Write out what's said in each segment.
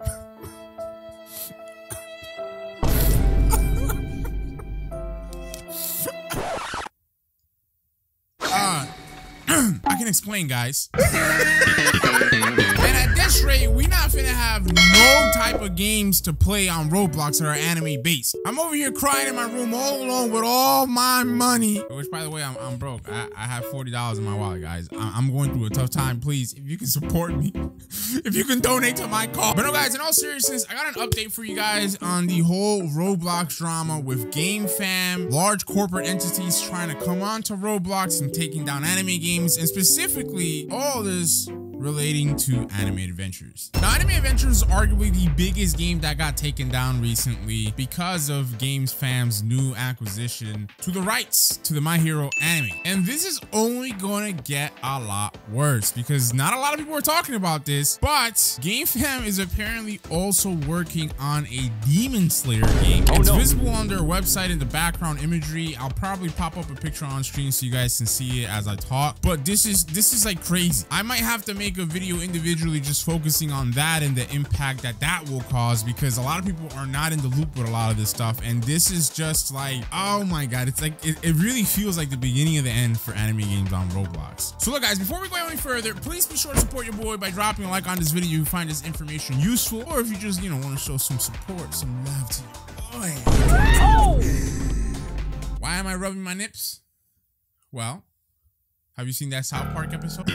I can explain, guys. And at this rate, we not finna have no type of games to play on Roblox that are anime based. I'm over here crying in my room all alone with all my money. Which, by the way, I'm broke. I have $40 in my wallet, guys. I'm going through a tough time. Please, if you can support me, if you can donate to my cause. But no, guys, in all seriousness, I got an update for you guys on the whole Roblox drama with GameFam, large corporate entities trying to come onto Roblox and taking down anime games, and specifically all this relating to Anime Adventures. Now, Anime Adventures is arguably the biggest game that got taken down recently because of GameFam's new acquisition to the rights to the My Hero anime. And this is only gonna get a lot worse because not a lot of people are talking about this, but GameFam is apparently also working on a Demon Slayer game. It's visible on their website in the background imagery. I'll probably pop up a picture on stream so you guys can see it as I talk, but this is like crazy. I might have to make a video individually just focusing on that and the impact that will cause, because a lot of people are not in the loop with a lot of this stuff, and this is just like, oh my god, it's like it really feels like the beginning of the end for anime games on Roblox. So look, guys, before we go any further, please be sure to support your boy by dropping a like on this video if you find this information useful, or if you just, you know, want to show some support, some love to your boy. Oh! Why am I rubbing my nips? Well, have you seen that South Park episode?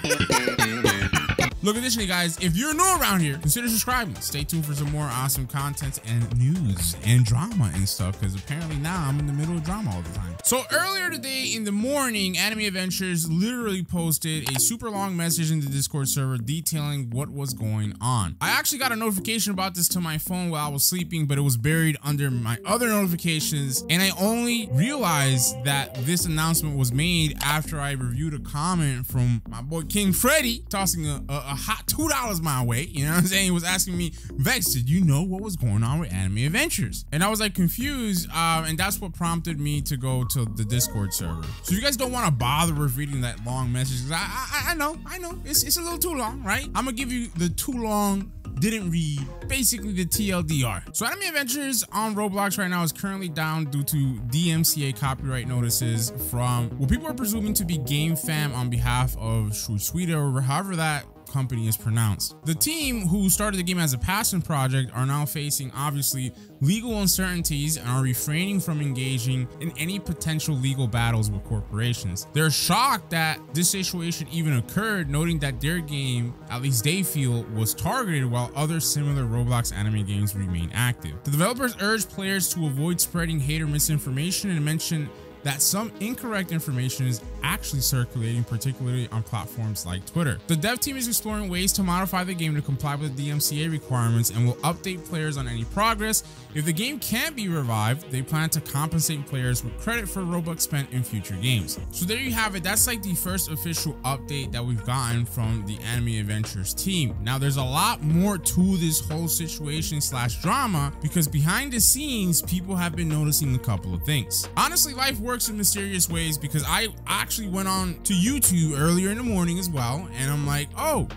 Look, additionally, guys, if you're new around here, consider subscribing. Stay tuned for some more awesome content and news and drama and stuff, because apparently now I'm in the middle of drama all the time. So earlier today in the morning, Anime Adventures literally posted a super long message in the Discord server detailing what was going on. I actually got a notification about this to my phone while I was sleeping, but it was buried under my other notifications, and I only realized that this announcement was made after I reviewed a comment from my boy King Freddy, tossing a hot $2 my way. You know what I'm saying? He was asking me, Vex, did you know what was going on with Anime Adventures? And I was like confused, and that's what prompted me to go to the Discord server. So you guys don't want to bother with reading that long message, because I know it's a little too long, right? I'm gonna give you the too long, didn't read, basically the TLDR. So Anime Adventures on Roblox right now is currently down due to DMCA copyright notices from what people are presuming to be GameFam on behalf of Shueisha, or however that company is pronounced. The team who started the game as a passion project are now facing obviously legal uncertainties and are refraining from engaging in any potential legal battles with corporations. They're shocked that this situation even occurred, noting that their game, at least they feel, was targeted while other similar Roblox anime games remain active. The developers urge players to avoid spreading hate or misinformation and mention that some incorrect information is actually circulating, particularly on platforms like Twitter. The dev team is exploring ways to modify the game to comply with the DMCA requirements and will update players on any progress. If the game can't be revived, they plan to compensate players with credit for Robux spent in future games. So there you have it. That's like the first official update that we've gotten from the Anime Adventures team. Now there's a lot more to this whole situation slash drama, because behind the scenes, people have been noticing a couple of things. Honestly, life works in mysterious ways, because I actually went on to YouTube earlier in the morning as well, and I'm like, oh,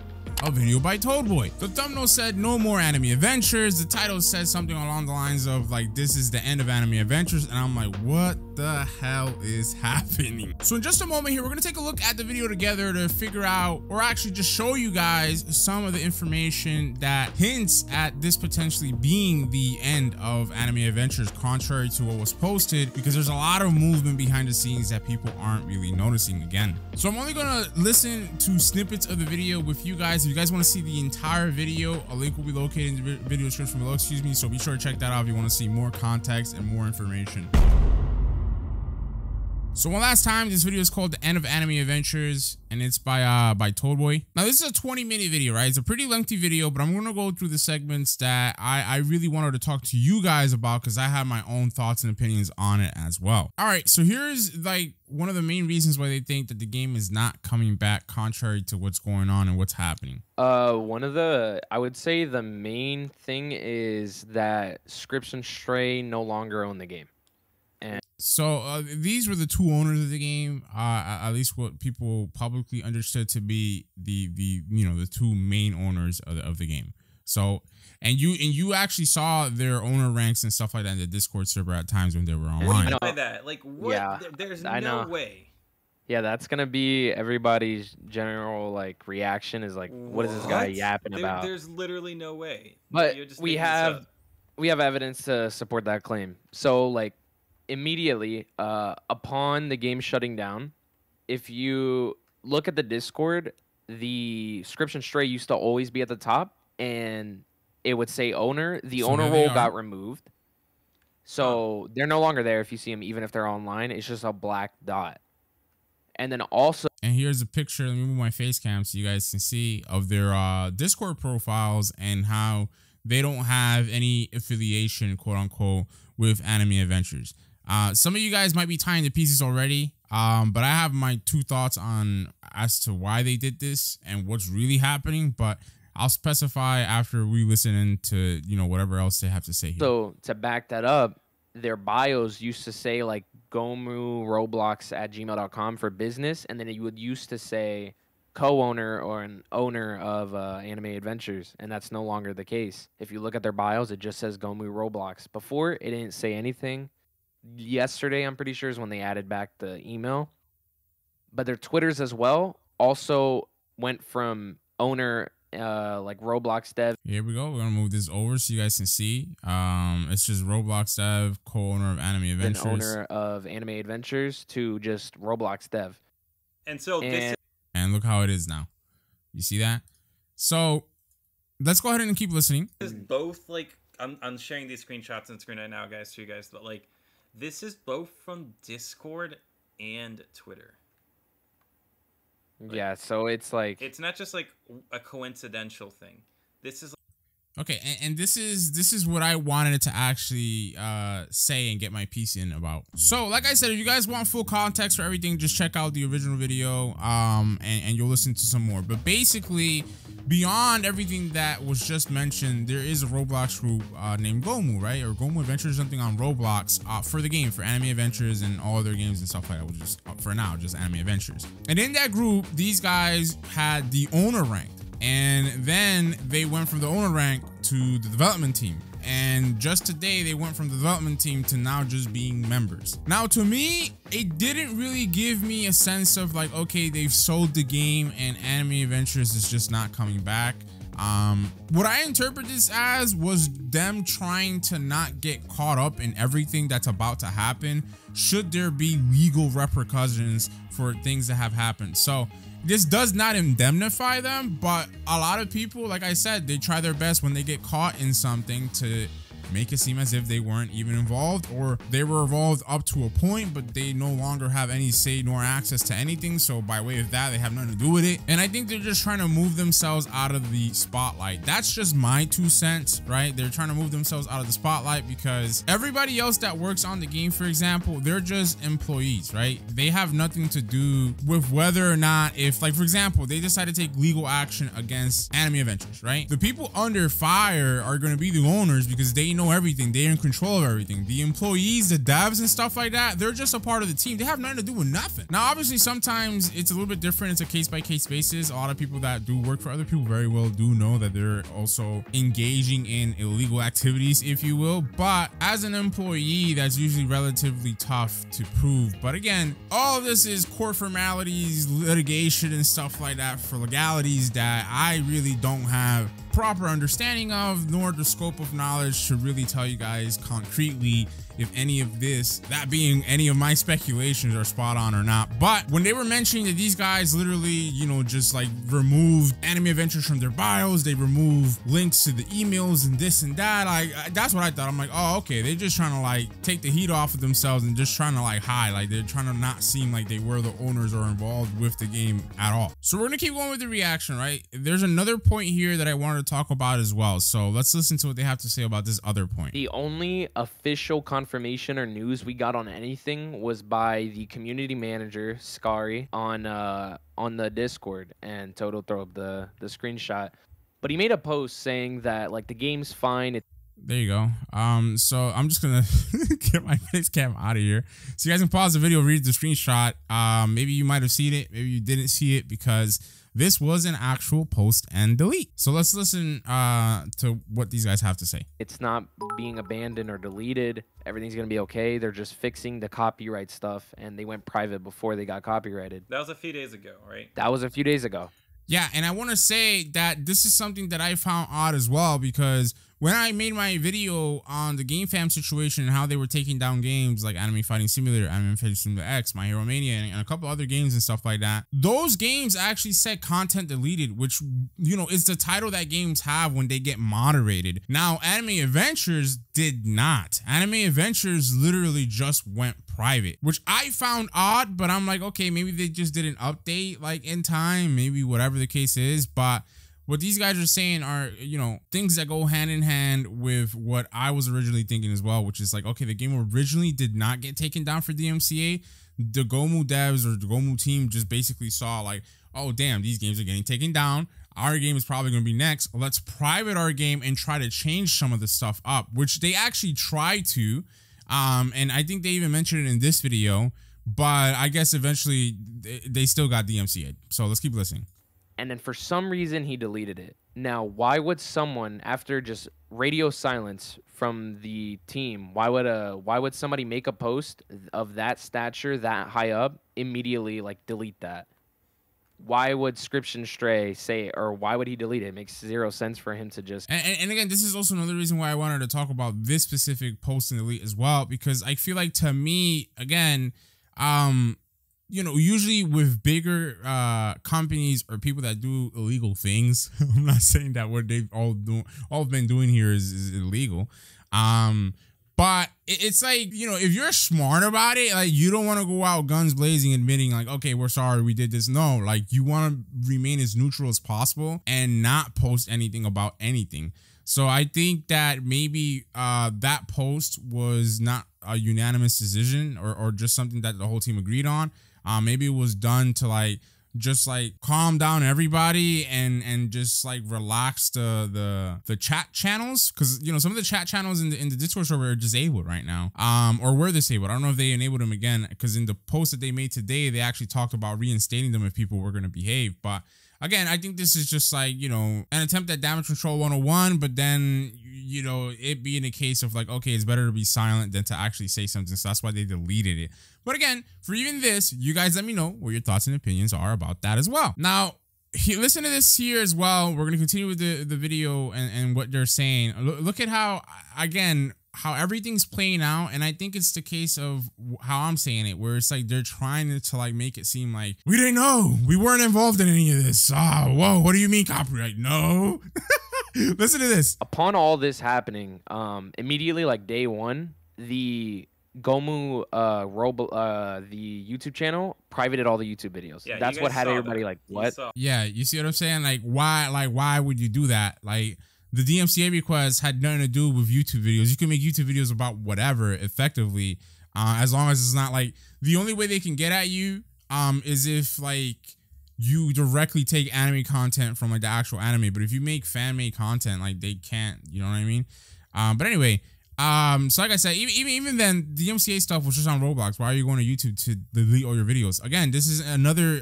a video by Toadboy. The thumbnail said no more Anime Adventures. The title said something along the lines of like, this is the end of Anime Adventures, and I'm like, what the hell is happening? So in just a moment here, we're gonna take a look at the video together to figure out, or actually just show you guys some of the information that hints at this potentially being the end of Anime Adventures, contrary to what was posted, because there's a lot of movement behind the scenes that people aren't really noticing again. So I'm only gonna listen to snippets of the video with you guys. If you guys want to see the entire video, a link will be located in the video description below, excuse me, so be sure to check that out if you want to see more context and more information. So one last time, this video is called The End of Anime Adventures, and it's by Toadboy. Now this is a 20-minute video, right? It's a pretty lengthy video, but I'm gonna go through the segments that I really wanted to talk to you guys about, because I have my own thoughts and opinions on it as well. All right, so here's like one of the main reasons why they think that the game is not coming back, contrary to what's going on and what's happening. I would say the main thing is that Scripps and Stray no longer own the game. So these were the two owners of the game, at least what people publicly understood to be the two main owners of the game. So, and you actually saw their owner ranks and stuff like that in the Discord server at times when they were online. What do you mean by that? Like, what? Yeah, There's I no know. way. Yeah, that's gonna be everybody's general like reaction is like, what is this guy yapping about? There's literally no way. But You're just we making this have up. evidence to support that claim. So like immediately upon the game shutting down, if you look at the Discord, the Scription Stray used to always be at the top and it would say owner. The So owner there they role are. got removed. So they're no longer there if you see them, even if they're online. It's just a black dot. And then also, And here's a picture. Let me move my face cam so you guys can see of their Discord profiles and how they don't have any affiliation, quote unquote, with Anime Adventures. Some of you guys might be tying the pieces already, but I have my two thoughts on as to why they did this and what's really happening. But I'll specify after we listen into whatever else they have to say here. so to back that up, their bios used to say like gomuroblox@gmail.com for business, and then it would used to say co-owner or an owner of Anime Adventures, and that's no longer the case. If you look at their bios, it just says Gomu Roblox. Before, it didn't say anything. Yesterday, I'm pretty sure, is when they added back the email. But their Twitters as well also went from owner like Roblox dev. Here we go. We're gonna move this over so you guys can see. It's just Roblox dev, co-owner of Anime An Adventures. owner of Anime Adventures to just Roblox dev. And so this And look how it is now. You see that? So let's go ahead and keep listening. is both like I'm sharing these screenshots on screen right now, guys, to you guys, but like this is both from Discord and Twitter. Yeah, so it's like It's not just like a coincidental thing. This is Okay, and this is what I wanted to actually say and get my piece in about. So, like I said, if you guys want full context for everything, just check out the original video, and you'll listen to some more. But basically, beyond everything that was just mentioned, there is a Roblox group named Gomu, right? Or Gomu Adventures, something on Roblox for the game, for Anime Adventures and all other games and stuff like that. Which is for now just Anime Adventures. And in that group, these guys had the owner rank. And then they went from the owner rank to the development team. And just today, they went from the development team to now just being members. Now, to me, it didn't really give me a sense of like, okay, they've sold the game and Anime Adventures is just not coming back. What I interpret this as was them trying to not get caught up in everything that's about to happen should there be legal repercussions for things that have happened. So this does not indemnify them, but a lot of people, like I said, they try their best when they get caught in something to make it seem as if they weren't even involved, or they were involved up to a point, but they no longer have any say nor access to anything. So by way of that, they have nothing to do with it. And I think they're just trying to move themselves out of the spotlight. That's just my 2 cents, right? They're trying to move themselves out of the spotlight because everybody else that works on the game, for example, they're just employees, right? They have nothing to do with whether or not, if like, for example, they decide to take legal action against Anime Adventures, right? The people under fire are going to be the owners because they know everything. They're in control of everything. The employees, the devs and stuff like that, they're just a part of the team. They have nothing to do with nothing. Now, obviously, sometimes it's a little bit different. It's a case-by-case basis. A lot of people that do work for other people very well do know that they're also engaging in illegal activities, if you will. But as an employee, that's usually relatively tough to prove. But again, all of this is court formalities, litigation and stuff like that for legalities that I really don't have proper understanding of, nor the scope of knowledge to really tell you guys concretely if any of this, that being any of my speculations, are spot on or not. But when they were mentioning that these guys literally, you know, just like removed Anime Adventures from their bios, they removed links to the emails and this and that, that's what I thought. I'm like, oh, okay, they're just trying to like take the heat off of themselves and just trying to like hide, like they're trying to not seem like they were the owners or involved with the game at all. So we're gonna keep going with the reaction, right? There's another point here that I wanted to talk about as well. So let's listen to what they have to say about this other point. The only official confirmation or news we got on anything was by the community manager, Scary, on the Discord, and Toto throw up the screenshot. But he made a post saying that like the game's fine. There you go. So I'm just gonna get my face cam out of here so you guys can pause the video, read the screenshot. Maybe you might have seen it, maybe you didn't see it, because this was an actual post and delete. So let's listen to what these guys have to say. It's not being abandoned or deleted. Everything's going to be okay. They're just fixing the copyright stuff, and they went private before they got copyrighted. That was a few days ago, right? That was a few days ago. Yeah, and I want to say that this is something that I found odd as well, because when I made my video on the GameFam situation and how they were taking down games like Anime Fighting Simulator, Anime Fighting Simulator X, My Hero Mania, and a couple other games and stuff like that, those games actually said content deleted, which, you know, is the title that games have when they get moderated. Now, Anime Adventures did not. Anime Adventures literally just went private, which I found odd, but I'm like, okay, maybe they just didn't update like in time, maybe whatever the case is. But what these guys are saying are, you know, things that go hand in hand with what I was originally thinking as well, which is like, okay, the game originally did not get taken down for DMCA. The Gomu devs or the Gomu team just basically saw like, oh, damn, these games are getting taken down. Our game is probably going to be next. Let's private our game and try to change some of the stuff up, which they actually tried to. And I think they even mentioned it in this video, but I guess eventually they still got DMCA'd. So let's keep listening. And then for some reason he deleted it. Now, why would someone, after just radio silence from the team, why would somebody make a post of that stature, that high up, immediately like delete that? Why would Scription Stray say, or why would he delete it? It makes zero sense for him to just... And again, this is also another reason why I wanted to talk about this specific post and delete as well, because I feel like, to me, again, you know, usually with bigger companies or people that do illegal things, I'm not saying that what they've all been doing here is illegal. But it's like, you know, if you're smart about it, like, you don't want to go out guns blazing admitting like, okay, we're sorry, we did this. No, like, you want to remain as neutral as possible and not post anything about anything. So I think that maybe that post was not a unanimous decision or just something that the whole team agreed on. Maybe it was done to like just like calm down everybody and just like relax the chat channels, because, you know, some of the chat channels in the Discord server are disabled right now, or were disabled. I don't know if they enabled them again, because in the post that they made today, they actually talked about reinstating them if people were going to behave. But again, I think this is just like, you know, an attempt at damage control 101, but then, you know, it being a case of like, okay, it's better to be silent than to actually say something. So that's why they deleted it. But again, for even this, you guys let me know what your thoughts and opinions are about that as well. Now, listen to this here as well. We're going to continue with the video and what they're saying. Look at how, again, how everything's playing out. And I think it's the case of how I'm saying it, where it's like they're trying to like make it seem like we didn't know, we weren't involved in any of this. Oh, whoa, what do you mean copyright? No. Listen to this. Upon all this happening, immediately, like day one, the Gomu the YouTube channel privated all the YouTube videos. Yeah, that's what had everybody that. like, what? Yeah, you see what I'm saying? Like, why would you do that? Like, the DMCA request had nothing to do with YouTube videos. You can make YouTube videos about whatever effectively, as long as it's not like, the only way they can get at you is if like you directly take anime content from like the actual anime. But if you make fan made content, like, they can't, you know what I mean? But anyway, so like I said, even then, the DMCA stuff was just on Roblox. Why are you going to YouTube to delete all your videos? Again, this is another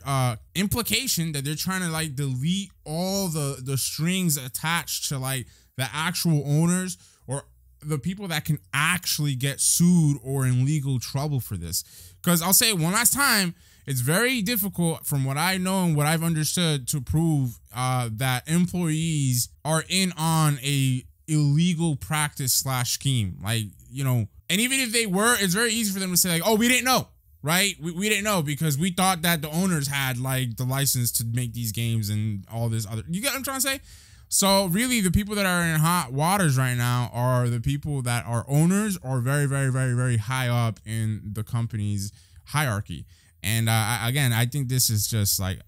implication that they're trying to like delete all the strings attached to like the actual owners or the people that can actually get sued or in legal trouble for this. Because I'll say it one last time, it's very difficult, from what I know and what I've understood, to prove that employees are in on a illegal practice / scheme. Like, you know, and even if they were, it's very easy for them to say like, oh, we didn't know, right? We didn't know because we thought that the owners had like the license to make these games and all this other, you get what I'm trying to say? So really, the people that are in hot waters right now are the people that are owners or very, very, very, very high up in the company's hierarchy. And again, I think this is just like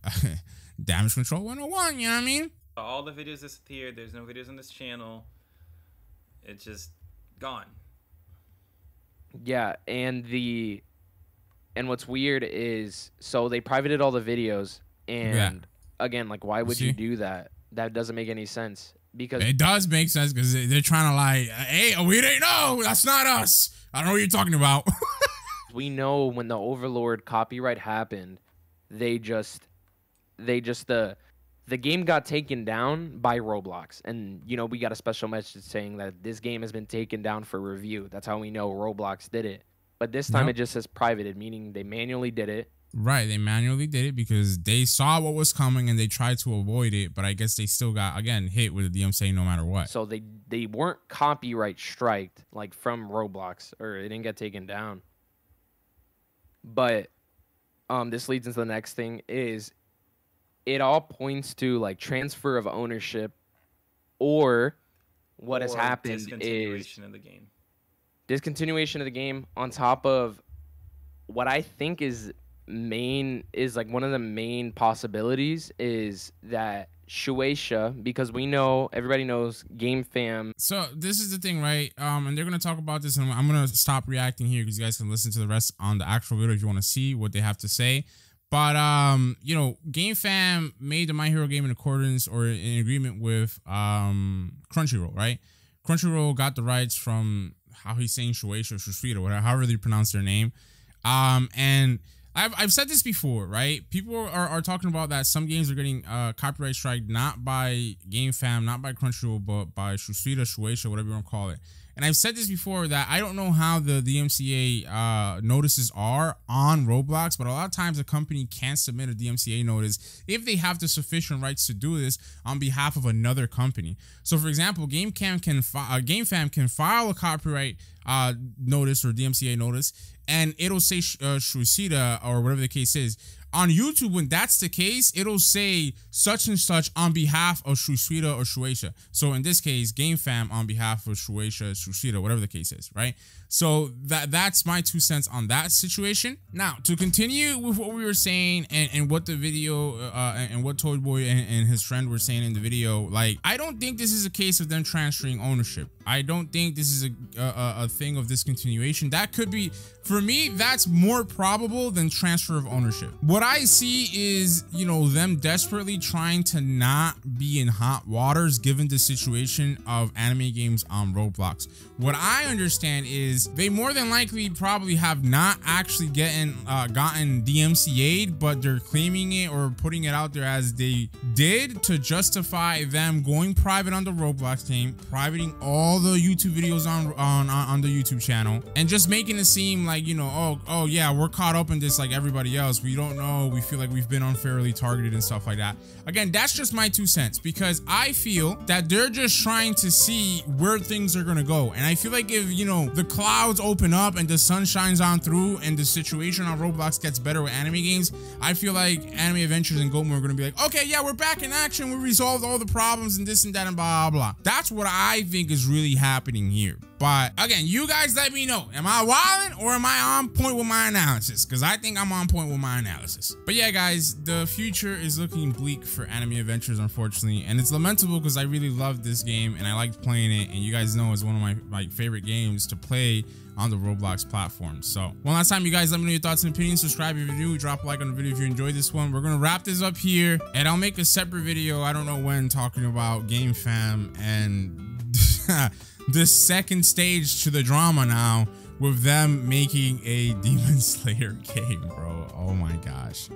damage control 101, you know what I mean? All the videos disappeared. There's no videos on this channel. It's just gone. Yeah, and what's weird is, so they privated all the videos, and again, like, why would you do that? That doesn't make any sense. Because it does make sense, because they're trying to like, hey, we didn't know. That's not us. I don't know what you're talking about. We know when the Overlord copyright happened, they just The game got taken down by Roblox, and you know we got a special message saying that this game has been taken down for review. That's how we know Roblox did it. But this time it just says privated, meaning they manually did it. Right, they manually did it because they saw what was coming and they tried to avoid it, but I guess they still got, again, hit with the DMCA no matter what. So they weren't copyright striked like from Roblox, or it didn't get taken down. But this leads into the next thing is it all points to like transfer of ownership, or what has happened is discontinuation of the game. Discontinuation of the game on top of what I think is like one of the main possibilities is that Shueisha, because we know, everybody knows GameFam. So this is the thing, right? And they're gonna talk about this, and I'm gonna stop reacting here because you guys can listen to the rest on the actual video if you want to see what they have to say. But you know, GameFam made the My Hero game in accordance or in agreement with Crunchyroll, right? Crunchyroll got the rights from, how he's saying, Shueisha or Shueisha, whatever, however they pronounce their name. And I've said this before, right? People are talking about that some games are getting copyright strike not by GameFam, not by Crunchyroll, but by Shueisha, whatever you want to call it. And I've said this before that I don't know how the DMCA notices are on Roblox, but a lot of times a company can submit a DMCA notice if they have the sufficient rights to do this on behalf of another company. So, for example, GameFam can file a copyright notice or DMCA notice, and it'll say Shueisha or whatever the case is. On YouTube, when that's the case, it'll say such and such on behalf of Shueisha or Shueisha. So in this case, GameFam on behalf of Shueisha, whatever the case is, right? So that's my 2 cents on that situation. Now, to continue with what we were saying and what the video and what Toy Boy and his friend were saying in the video, like, I don't think this is a case of them transferring ownership. I don't think this is a thing of discontinuation. That could be, for me, that's more probable than transfer of ownership. What I see is, you know, them desperately trying to not be in hot waters given the situation of anime games on Roblox. What I understand is they more than likely probably have not actually gotten DMCA'd, but they're claiming it or putting it out there as they did to justify them going private on the Roblox game, privating all the YouTube videos on the YouTube channel, and just making it seem like, you know, oh yeah, we're caught up in this like everybody else. We don't know. We feel like we've been unfairly targeted and stuff like that. Again, that's just my 2 cents because I feel that they're just trying to see where things are gonna go. And I feel like if, you know, the clouds open up and the sun shines on through and the situation on Roblox gets better with anime games, I feel like Anime Adventures and Goatmo are gonna be like, okay, yeah, we're back in action. We resolved all the problems and this and that and blah, blah, blah. That's what I think is really happening here. But again, you guys let me know. Am I wilding or am I on point with my analysis? Because I think I'm on point with my analysis. But yeah, guys, the future is looking bleak for Anime Adventures, unfortunately. And it's lamentable because I really love this game and I liked playing it. And you guys know it's one of my favorite games to play on the Roblox platform. So one last time, you guys let me know your thoughts and opinions. Subscribe if you do, drop a like on the video if you enjoyed this one. We're gonna wrap this up here and I'll make a separate video, I don't know when, talking about GameFam and the second stage to the drama now with them making a Demon Slayer game, bro. Oh my gosh.